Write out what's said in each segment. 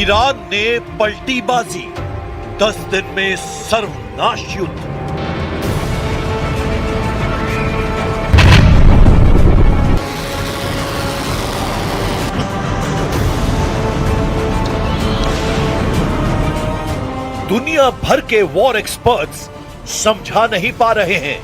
Iran ने पलटी बाजी, 10 दिन में सर्वनाश युद्ध। दुनिया भर के वॉर एक्सपर्ट्स समझा नहीं पा रहे हैं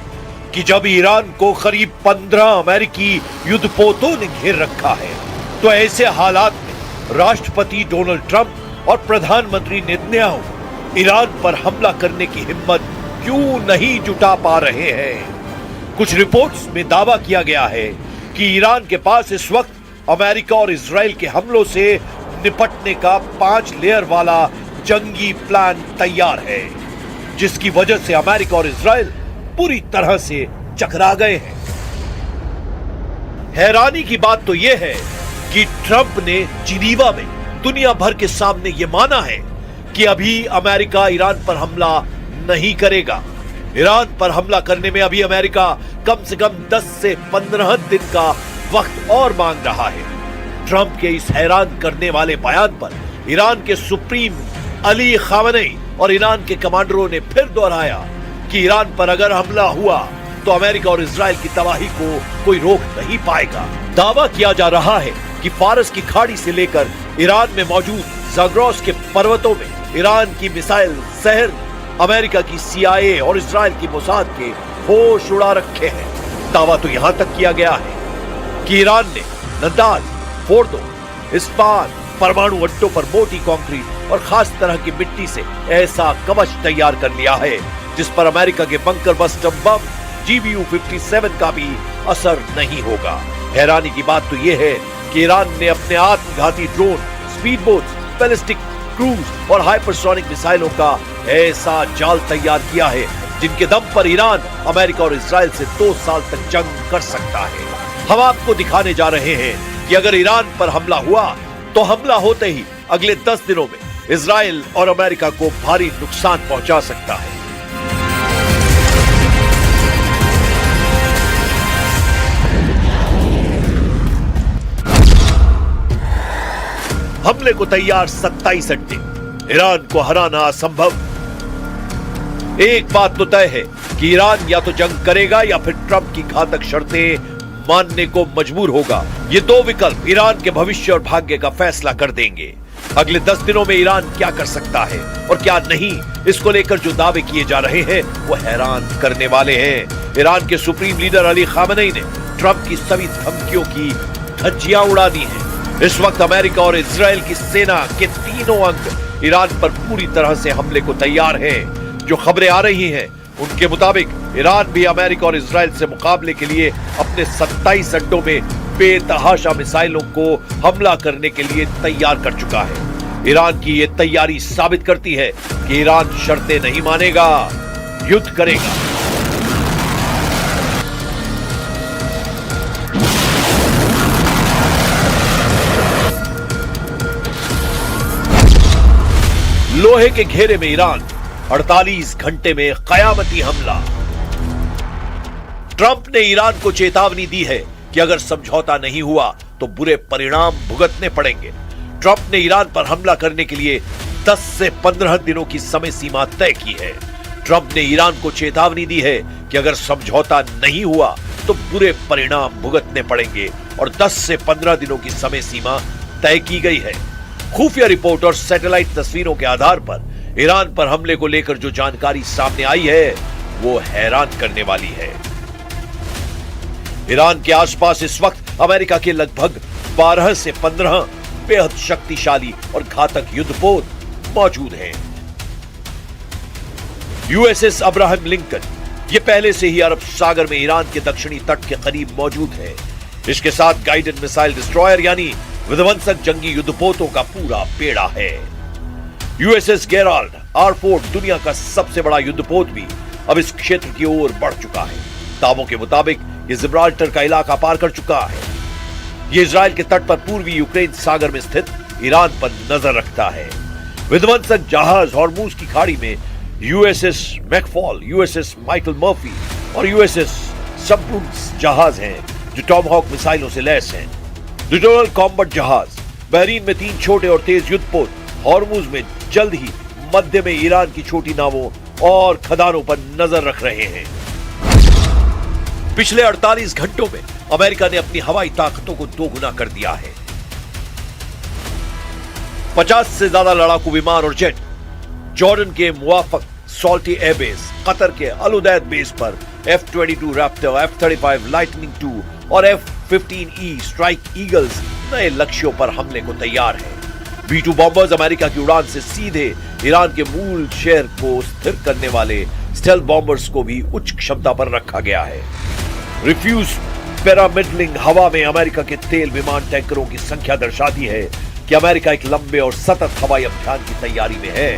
कि जब ईरान को करीब 15 अमेरिकी युद्धपोतों ने घेर रखा है, तो ऐसे हालात में राष्ट्रपति डोनाल्ड ट्रंप और प्रधानमंत्री नेतन्याहू ईरान पर हमला करने की हिम्मत क्यों नहीं जुटा पा रहे हैं। कुछ रिपोर्ट्स में दावा किया गया है कि ईरान के पास इस वक्त अमेरिका और इजराइल के हमलों से निपटने का 5 लेयर वाला जंगी प्लान तैयार है, जिसकी वजह से अमेरिका और इजराइल पूरी तरह से चकरा गए हैं। हैरानी की बात तो यह है कि ट्रंप ने जिनीवा में दुनिया भर के सामने यह माना है कि अभी अमेरिका ईरान पर हमला नहीं करेगा। ईरान पर हमला करने में अभी अमेरिका कम से कम 10 से 15 दिन का वक्त और मांग रहा है। ट्रंप के इस हैरान करने वाले बयान पर ईरान के सुप्रीम अली खामेनी और ईरान के कमांडरों ने फिर दोहराया कि ईरान पर अगर हमला हुआ तो अमेरिका और इजराइल की तबाही को कोई रोक नहीं पाएगा। दावा किया जा रहा है कि फारस की खाड़ी से लेकर ईरान में मौजूद ज़ाग्रोस के पर्वतों में ईरान की मिसाइल जहर अमेरिका की CIA और इजराइल की मोसाद के होश उड़ा रखे हैं। दावा तो यहां तक किया गया है कि ईरान ने नदाल, फोर्दो, इस्पाहान परमाणु अड्डों पर मोटी कंक्रीट और खास तरह की मिट्टी से ऐसा कवच तैयार कर लिया है जिस पर अमेरिका के बंकर बस्टर बम GBU-57 का भी असर नहीं होगा। हैरानी की बात तो यह है कि ईरान ने अपने आत्मघाती ड्रोन, स्पीडबोट्स, बैलिस्टिक क्रूज और हाइपरसोनिक मिसाइलों का ऐसा जाल तैयार किया है जिनके दम पर ईरान अमेरिका और इजराइल से 2 साल तक जंग कर सकता है। हम आपको दिखाने जा रहे हैं कि अगर ईरान पर हमला हुआ तो हमला होते ही अगले 10 दिनों में इजराइल और अमेरिका को भारी नुकसान पहुंचा सकता है। हमले को तैयार 27 अड्डे, ईरान को हराना असंभव। एक बात तो तय है कि ईरान या तो जंग करेगा या फिर ट्रंप की घातक शर्तें मानने को मजबूर होगा। ये 2 विकल्प ईरान के भविष्य और भाग्य का फैसला कर देंगे। अगले 10 दिनों में ईरान क्या कर सकता है और क्या नहीं, इसको लेकर जो दावे किए जा रहे हैं वो हैरान करने वाले हैं। ईरान के सुप्रीम लीडर अली खामेनी ने ट्रंप की सभी धमकियों की धज्जियां उड़ा दी हैं। इस वक्त अमेरिका और इजराइल की सेना के तीनों अंग ईरान पर पूरी तरह से हमले को तैयार हैं। जो खबरें आ रही हैं उनके मुताबिक ईरान भी अमेरिका और इजराइल से मुकाबले के लिए अपने 27 अड्डों में बेतहाशा मिसाइलों को हमला करने के लिए तैयार कर चुका है। ईरान की यह तैयारी साबित करती है कि ईरान शर्तें नहीं मानेगा, युद्ध करेगा। लोहे के घेरे में ईरान, 48 घंटे में कयामती हमला। ट्रंप ने ईरान को चेतावनी दी है कि अगर समझौता नहीं हुआ तो बुरे परिणाम भुगतने पड़ेंगे। ट्रंप ने ईरान पर हमला करने के लिए 10 से 15 दिनों की समय सीमा तय की है। ट्रंप ने ईरान को चेतावनी दी है कि अगर समझौता नहीं हुआ तो बुरे परिणाम भुगतने पड़ेंगे और 10 से 15 दिनों की समय सीमा तय की गई है। खुफिया रिपोर्ट और सैटेलाइट तस्वीरों के आधार पर ईरान पर हमले को लेकर जो जानकारी सामने आई है वो हैरान करने वाली है। ईरान के आसपास इस वक्त अमेरिका के लगभग 12 से 15 बेहद शक्तिशाली और घातक युद्धपोत मौजूद हैं। USS अब्राहम लिंकन ये पहले से ही अरब सागर में ईरान के दक्षिणी तट के करीब मौजूद है। इसके साथ गाइडेड मिसाइल डिस्ट्रॉयर यानी विध्वंसक जंगी युद्धपोतों का पूरा बेड़ा है। USS गेराल्ड R4 दुनिया का सबसे बड़ा युद्धपोत भी अब इस क्षेत्र की ओर बढ़ चुका है। दावों के मुताबिक ये जिब्राल्टर का इलाका पार कर चुका है। ये इजराइल के तट पर पूर्वी यूक्रेन सागर में स्थित ईरान पर नजर रखता है। विध्वंसक जहाज हॉर्मूज की खाड़ी में USS McFaul, USS Michael Murphy और USS सब्रून्स जहाज हैं जो टॉमहॉक मिसाइलों से लैस हैं। लिटोरल कॉम्बैट जहाज, बहरीन में 3 छोटे और तेज युद्धपोत हॉर्मुज में जल्द ही मध्य में ईरान की छोटी नावों और खदानों पर नजर रख रहे हैं। पिछले 48 घंटों में अमेरिका ने अपनी हवाई ताकतों को दोगुना कर दिया है। 50 से ज्यादा लड़ाकू विमान और जेट जॉर्डन के मुवाफक सॉल्टी एयरबेस, कतर के अल उदैद बेस पर F-22 Raptor, F-35 lightning II और F-15E स्ट्राइक ईगल्स नए लक्ष्यों पर हमले को तैयार है। B-2 बॉम्बर्स अमेरिका की उड़ान से सीधे ईरान के मूल शहर को स्थिर करने वाले स्टेल्थ बॉम्बर्स को भी उच्च क्षमता पर रखा गया है। रिफ्यूज पैरामिडलिंग हवा में अमेरिका के तेल विमान टैंकरों की संख्या दर्शाती है कि अमेरिका एक लंबे और सतत हवाई अभियान की तैयारी में है।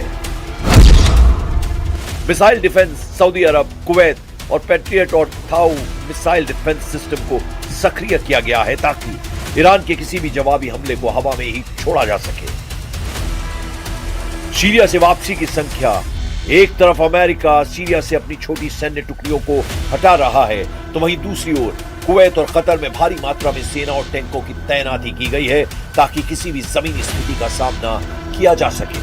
मिसाइल डिफेंस सऊदी अरब, कुवैत और पैट्रियट और थाऊ मिसाइल डिफेंस सिस्टम को सक्रिय किया गया है ताकि ईरान के किसी भी जवाबी हमले को हवा में ही छोड़ा जा सके। सीरिया से वापसी की संख्या, एक तरफ अमेरिका सीरिया से अपनी छोटी सैन्य टुकड़ियों को हटा रहा है तो वहीं दूसरी ओर कुवैत और कतर में भारी मात्रा में सेना और टैंकों की तैनाती की गई है ताकि किसी भी जमीनी स्थिति का सामना किया जा सके।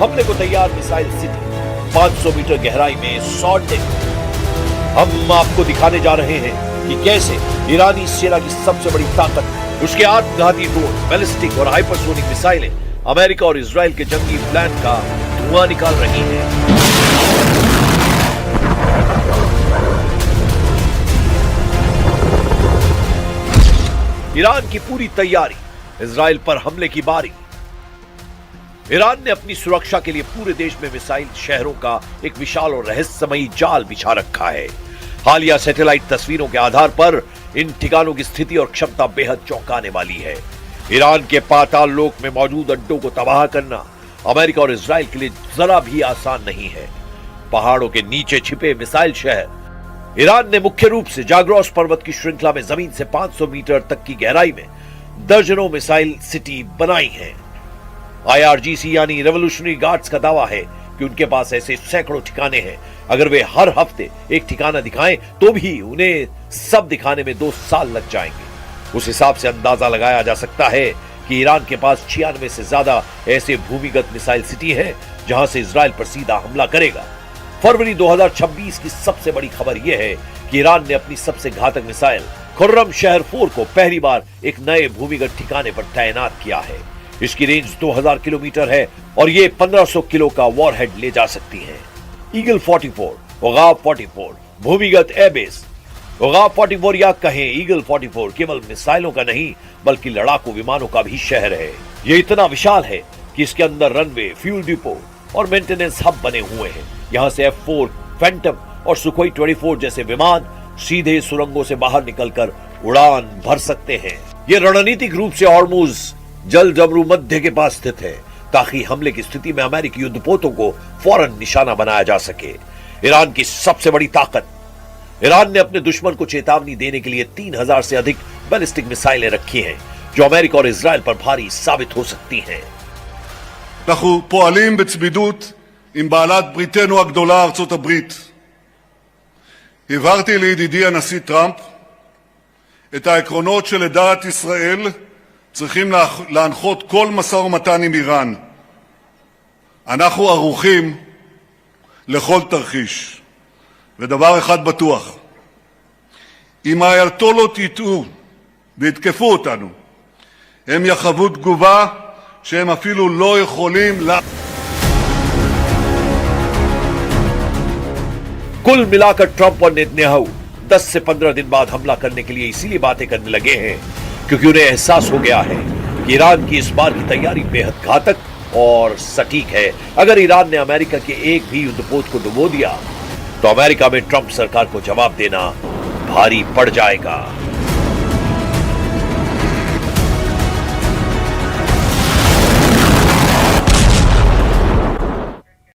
हमले को तैयार मिसाइल सिटी 500 मीटर गहराई में सॉल्टिंग। हम आपको दिखाने जा रहे हैं कि कैसे ईरानी सेना की सबसे बड़ी ताकत, उसके आत्मघाती ड्रोन, बैलिस्टिक और हाइपरसोनिक मिसाइलें अमेरिका और इजराइल के जंगी प्लान का धुआं निकाल रही हैं। ईरान की पूरी तैयारी, इजराइल पर हमले की बारी। ईरान ने अपनी सुरक्षा के लिए पूरे देश में मिसाइल शहरों का एक विशाल और रहस्यमयी जाल बिछा रखा है। हालिया सैटेलाइट तस्वीरों के आधार पर इन ठिकानों की स्थिति और क्षमता बेहद चौंकाने वाली है। ईरान के पाताल लोक में मौजूद अड्डों को तबाह करना अमेरिका और इजराइल के लिए जरा भी आसान नहीं है। पहाड़ों के नीचे छिपे मिसाइल शहर। ईरान ने मुख्य रूप से जाग्रोस पर्वत की श्रृंखला में जमीन से 500 मीटर तक की गहराई में दर्जनों मिसाइल सिटी बनाई है। IRGC यानी रेवोल्यूशनरी गार्ड्स का दावा है कि उनके पास ऐसे सैकड़ों ठिकाने हैं। अगर वे हर हफ्ते एक ठिकाना दिखाएं तो भी उन्हें सब दिखाने में 2 साल लग जाएंगे। उस हिसाब से अंदाजा लगाया जा सकता है कि ईरान के पास 96 से ज्यादा ऐसे भूमिगत मिसाइल सिटी हैं जहां से इजराइल पर सीधा हमला करेगा। फरवरी 2026 की सबसे बड़ी खबर यह है कि ईरान ने अपनी सबसे घातक मिसाइल खुर्रम शहर 4 को पहली बार एक नए भूमिगत ठिकाने पर तैनात किया है। इसकी रेंज 2000 किलोमीटर है और ये 1500 किलो का वॉरहेड ले जा सकती है। ईगल 44, उगाब 44 भूमिगत एयरबेस। उगाब 44 या कहें ईगल 44 केवल मिसाइलों का नहीं बल्कि लड़ाकू विमानों का भी शहर है। ये इतना विशाल है कि इसके अंदर रनवे, फ्यूल डिपो और मेंटेनेंस हब बने हुए हैं। यहाँ से F-4, फैंटम और सुखोई 24 जैसे विमान सीधे सुरंगों से बाहर निकलकर उड़ान भर सकते हैं। ये रणनीतिक रूप से हॉर्मुज जल जबरू मध्य के पास स्थित है ताकि हमले की स्थिति में अमेरिकी युद्धपोतों को फौरन निशाना बनाया जा सके। ईरान की सबसे बड़ी ताकत। ईरान ने अपने दुश्मन को चेतावनी देने के लिए 3000 से अधिक बैलिस्टिक मिसाइलें रखी हैं जो अमेरिका और इजराइल पर भारी साबित हो सकती हैं। אנחנו פועלים בצמידות עם בעלת בריתנו הגדולה ארצות הברית. הבהרתי לידידי הנשיא טראמפ את העקרונות שלדעת ישראל צריכים להנחות כל משא ומתן עם איראן. אנחנו ערוכים לכל תרחיש. ודבר אחד בטוח, אם האייתולות יטעו ויתקפו אותנו, הם יחוו תגובה שהם אפילו לא יכולים कुल मिलाकर ट्रंप और नेतन्याहू 10 से 15 दिन बाद हमला करने के लिए इसीलिए बातें करने लगे हैं क्योंकि उन्हें एहसास हो गया है कि ईरान की इस बार की तैयारी बेहद घातक और सटीक है। अगर ईरान ने अमेरिका के एक भी युद्धपोत को डुबो दिया तो अमेरिका में ट्रंप सरकार को जवाब देना भारी पड़ जाएगा।